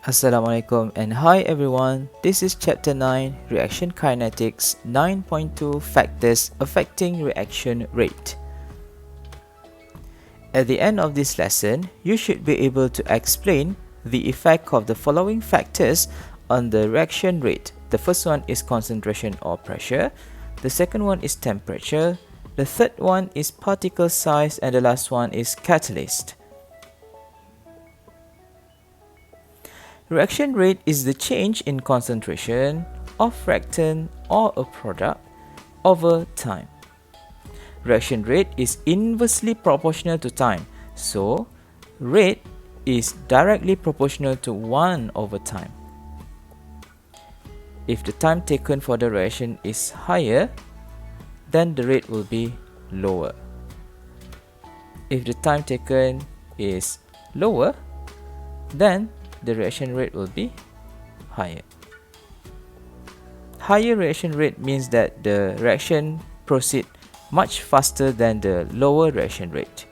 Assalamualaikum and hi everyone, this is chapter 9 Reaction Kinetics 9.2 Factors Affecting Reaction Rate. At the end of this lesson, you should be able to explain the effect of the following factors on the reaction rate. The first one is concentration or pressure, the second one is temperature, the third one is particle size, and the last one is catalyst. Reaction rate is the change in concentration of reactant or a product over time. Reaction rate is inversely proportional to time, so rate is directly proportional to 1 over time. If the time taken for the reaction is higher, then the rate will be lower. If the time taken is lower, then the reaction rate will be higher. Higher reaction rate means that the reaction proceeds much faster than the lower reaction rate.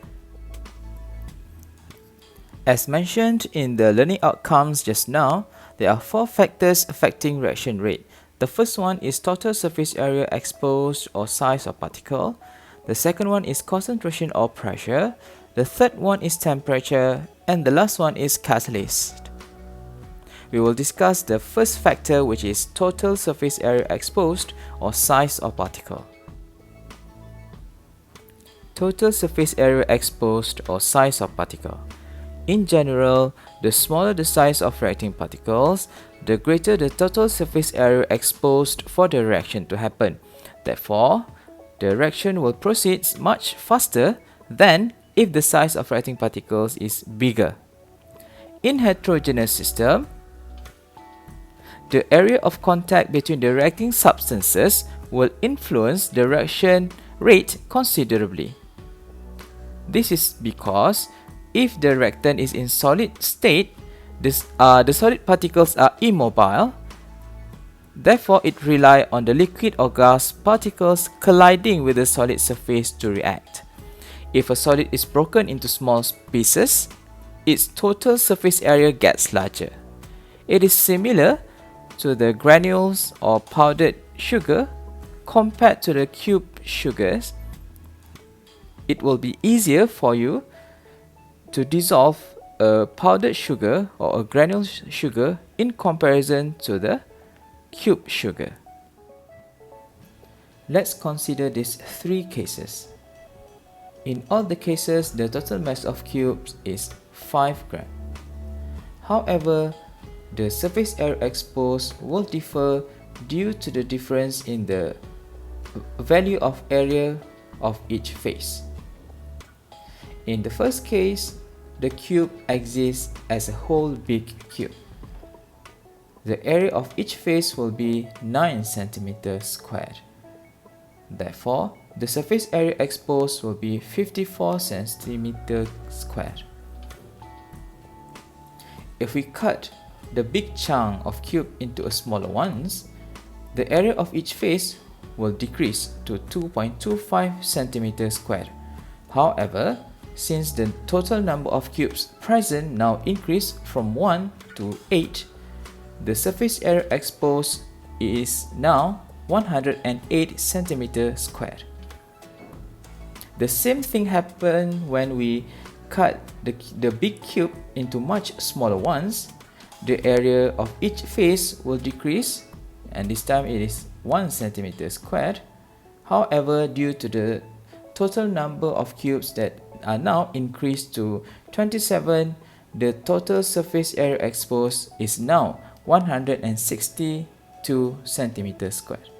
As mentioned in the learning outcomes just now, there are 4 factors affecting reaction rate. The first one is total surface area exposed or size of particle. The second one is concentration or pressure. The third one is temperature, and the last one is catalyst. We will discuss the first factor, which is total surface area exposed or size of particle. Total surface area exposed or size of particle. In general, the smaller the size of reacting particles, the greater the total surface area exposed for the reaction to happen. Therefore, the reaction will proceed much faster than if the size of reacting particles is bigger. In heterogeneous system, the area of contact between the reacting substances will influence the reaction rate considerably. This is because if the reactant is in solid state, the solid particles are immobile. Therefore, it relies on the liquid or gas particles colliding with the solid surface to react. If a solid is broken into small pieces, its total surface area gets larger. It is similar to the granules or powdered sugar compared to the cube sugars. It will be easier for you to dissolve a powdered sugar or a granule sugar in comparison to the cube sugar. Let's consider these 3 cases. In all the cases, the total mass of cubes is 5 grams. However, the surface area exposed will differ due to the difference in the value of area of each face. In the first case, the cube exists as a whole big cube. The area of each face will be 9 cm squared. Therefore, the surface area exposed will be 54 cm squared. If we cut the big chunk of cube into a smaller ones, the area of each face will decrease to 2.25 cm squared. However, since the total number of cubes present now increased from 1 to 8, the surface area exposed is now 108 cm squared. The same thing happened when we cut the big cube into much smaller ones. The area of each face will decrease, and this time it is 1 cm squared. However, due to the total number of cubes that are now increased to 27, the total surface area exposed is now 162 cm squared.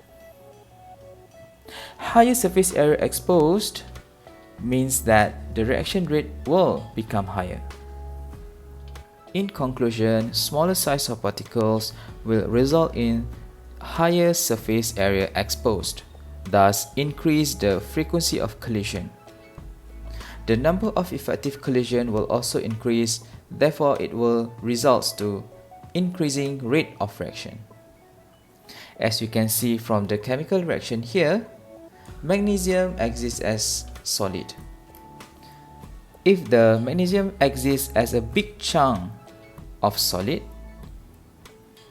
Higher surface area exposed means that the reaction rate will become higher. In conclusion, smaller size of particles will result in higher surface area exposed, thus increase the frequency of collision. The number of effective collision will also increase, therefore it will result to increasing rate of reaction. As you can see from the chemical reaction here, magnesium exists as solid. If the magnesium exists as a big chunk of solid,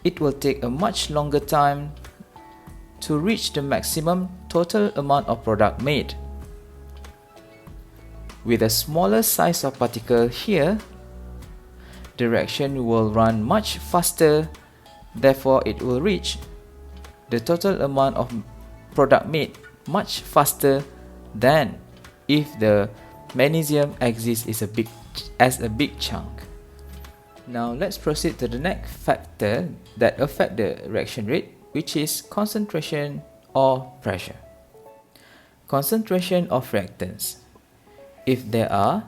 it will take a much longer time to reach the maximum total amount of product made. With a smaller size of particle here, the reaction will run much faster, therefore it will reach the total amount of product made much faster than if the magnesium exists as a big chunk. Now let's proceed to the next factor that affect the reaction rate, which is concentration or pressure. Concentration of reactants. If there are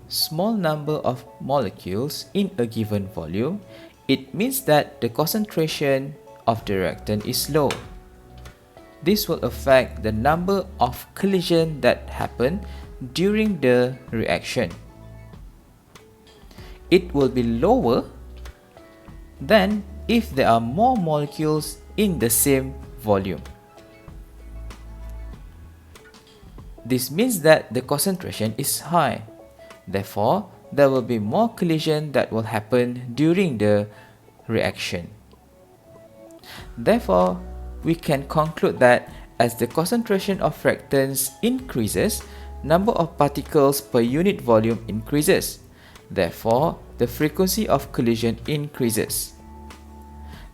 small number of molecules in a given volume, it means that the concentration of the reactant is low. This will affect the number of collisions that happen during the reaction. It will be lower than if there are more molecules in the same volume. This means that the concentration is high. Therefore, there will be more collision that will happen during the reaction. Therefore, we can conclude that as the concentration of reactants increases, number of particles per unit volume increases. Therefore, the frequency of collision increases.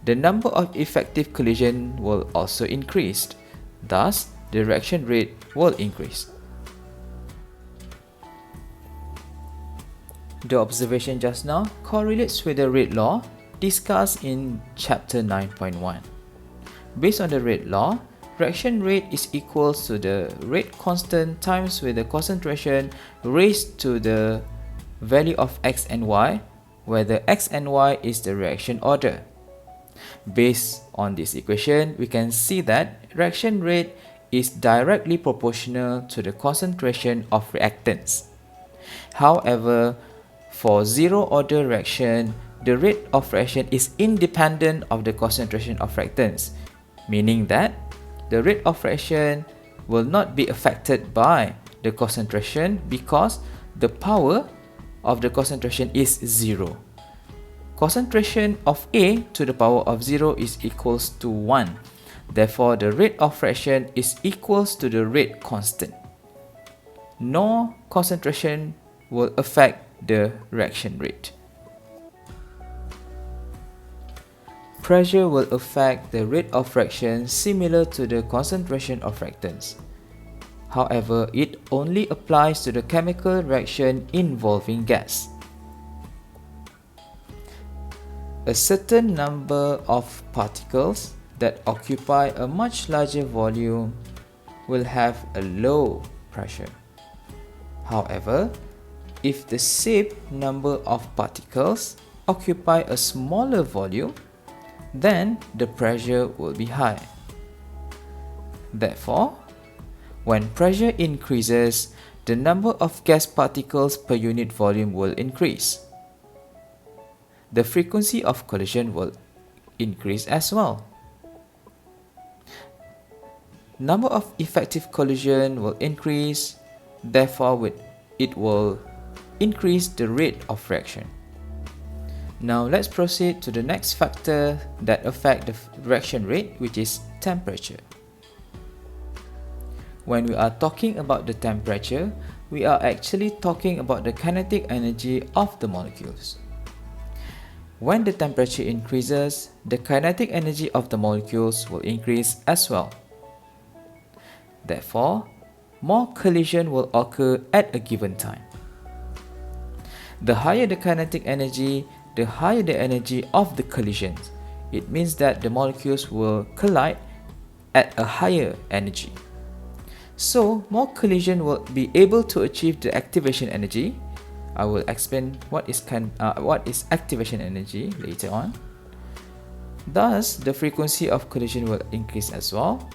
The number of effective collision will also increase. Thus, the reaction rate will increase. The observation just now correlates with the rate law discussed in chapter 9.1. Based on the rate law, reaction rate is equal to the rate constant times with the concentration raised to the value of x and y, where the x and y is the reaction order. Based on this equation, we can see that reaction rate is directly proportional to the concentration of reactants. However, for zero order reaction, the rate of reaction is independent of the concentration of reactants, meaning that the rate of reaction will not be affected by the concentration because the power of the concentration is 0. Concentration of A to the power of 0 is equals to 1. Therefore, the rate of reaction is equals to the rate constant. No concentration will affect the reaction rate. Pressure will affect the rate of reaction similar to the concentration of reactants. However, it only applies to the chemical reaction involving gas. A certain number of particles that occupy a much larger volume will have a low pressure. However, if the same number of particles occupy a smaller volume, then the pressure will be high. Therefore, when pressure increases, the number of gas particles per unit volume will increase. The frequency of collision will increase as well. Number of effective collision will increase, therefore it will increase the rate of reaction. Now let's proceed to the next factor that affect the reaction rate, which is temperature. When we are talking about the temperature, we are actually talking about the kinetic energy of the molecules. When the temperature increases, the kinetic energy of the molecules will increase as well. Therefore, more collision will occur at a given time. The higher the kinetic energy, the higher the energy of the collisions. It means that the molecules will collide at a higher energy. So, more collision will be able to achieve the activation energy. I will explain what is activation energy later on. Thus, the frequency of collision will increase as well.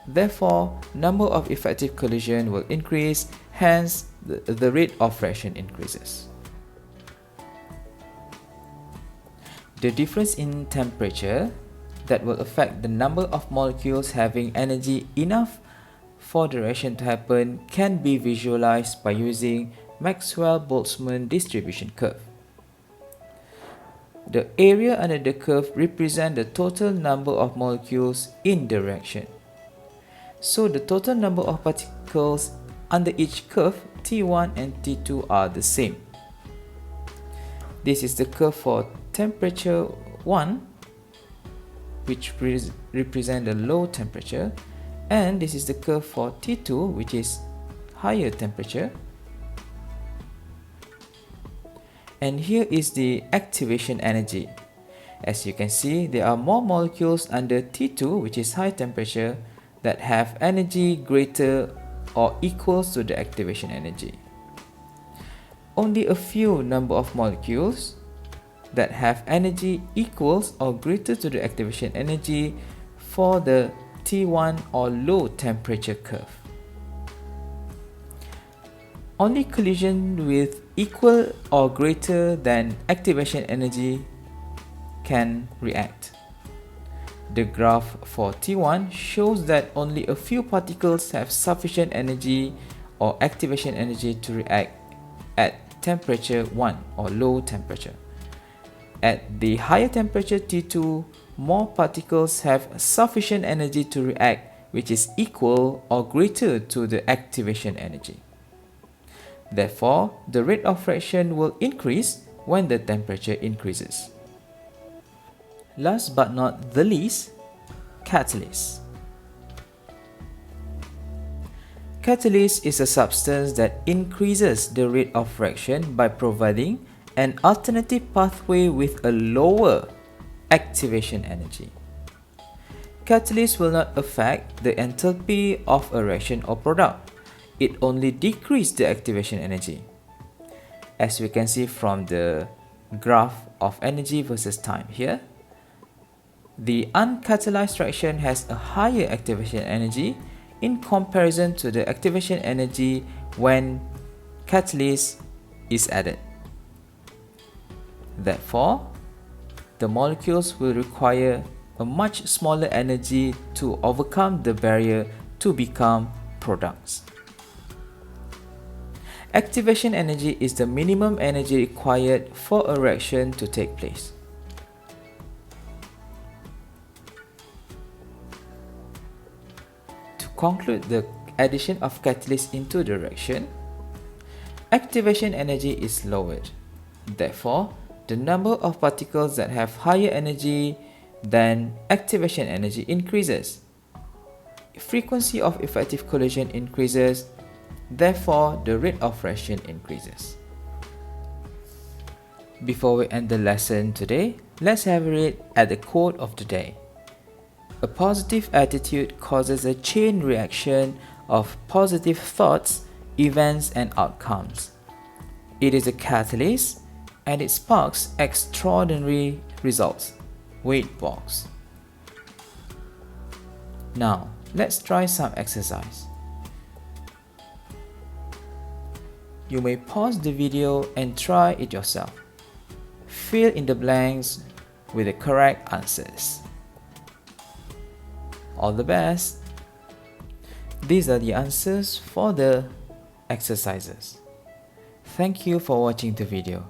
Therefore, number of effective collision will increase, hence the rate of reaction increases. The difference in temperature that will affect the number of molecules having energy enough for the reaction to happen can be visualized by using Maxwell-Boltzmann distribution curve. The area under the curve represents the total number of molecules in the reaction. So the total number of particles under each curve, T1 and T2, are the same. This is the curve for temperature 1, which represents the low temperature, and this is the curve for T2, which is higher temperature. And here is the activation energy. As you can see, there are more molecules under T2, which is high temperature, that have energy greater or equals to the activation energy. Only a few number of molecules that have energy equals or greater to the activation energy for the T1 or low temperature curve. Only collision with equal or greater than activation energy can react. The graph for T1 shows that only a few particles have sufficient energy or activation energy to react at temperature 1 or low temperature. At the higher temperature T2, more particles have sufficient energy to react, which is equal or greater to the activation energy. Therefore, the rate of reaction will increase when the temperature increases. Last but not the least, catalyst. Catalyst is a substance that increases the rate of reaction by providing an alternative pathway with a lower activation energy. Catalyst will not affect the enthalpy of a reaction or product. It only decreases the activation energy. As we can see from the graph of energy versus time here, the uncatalyzed reaction has a higher activation energy in comparison to the activation energy when catalyst is added. Therefore, the molecules will require a much smaller energy to overcome the barrier to become products. Activation energy is the minimum energy required for a reaction to take place. To conclude the addition of catalyst into the reaction, activation energy is lowered. Therefore, the number of particles that have higher energy than activation energy increases. Frequency of effective collision increases. Therefore, the rate of reaction increases. Before we end the lesson today, let's have a read at the quote of the day. A positive attitude causes a chain reaction of positive thoughts, events, and outcomes. It is a catalyst and it sparks extraordinary results. Wade Boggs. Now, let's try some exercise. You may pause the video and try it yourself. Fill in the blanks with the correct answers. All the best! These are the answers for the exercises. Thank you for watching the video.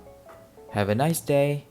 Have a nice day.